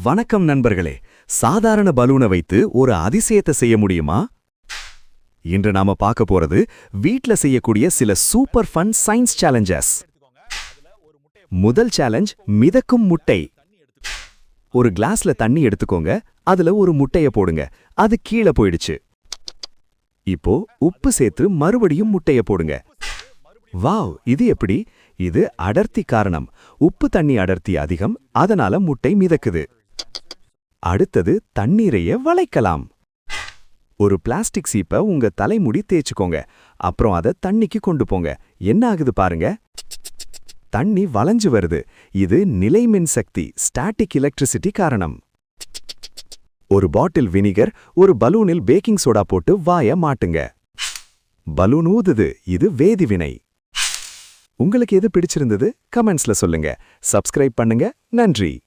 வணக்கம் நண்பர்களே. சாதாரண பலூனை வைத்து ஒரு அதிசயத்தை செய்ய முடியுமா? இன்று நாம பார்க்க போறது வீட்ல செய்யக்கூடிய சில சூப்பர் ஃபன் சயின்ஸ் சேலஞ்சஸ். முதல் சேலஞ்ச் மிதக்கும் முட்டை. ஒரு கிளாஸ்ல தண்ணி எடுத்துக்கோங்க, அதுல ஒரு முட்டைய போடுங்க. அது கீழே போயிடுச்சு. இப்போ உப்பு சேர்த்து மறுபடியும் முட்டைய போடுங்க. வாவ், இது எப்படி? இது அடர்த்தி காரணம். உப்பு தண்ணி அடர்த்தி அதிகம், அதனால முட்டை மிதக்குது. அடுத்தது தண்ணீரைய வளைக்கலாம். ஒரு பிளாஸ்டிக் சீப்பை உங்க தலைமுடி தேய்ச்சுக்கோங்க. அப்புறம் அதை தண்ணிக்கு கொண்டு போங்க. என்ன ஆகுது பாருங்க. தண்ணி வளைஞ்சு வருது. இது நிலைமின் சக்தி, ஸ்டாட்டிக் எலக்ட்ரிசிட்டி காரணம். ஒரு பாட்டில் வினிகர், ஒரு பலூனில் பேக்கிங் சோடா போட்டு வாய மாட்டுங்க. பலூன் ஊதுது. இது வேதிவினை. உங்களுக்கு எது பிடிச்சிருந்தது? கமெண்ட்ஸ்ல சொல்லுங்க. சப்ஸ்கிரைப் பண்ணுங்க. நன்றி.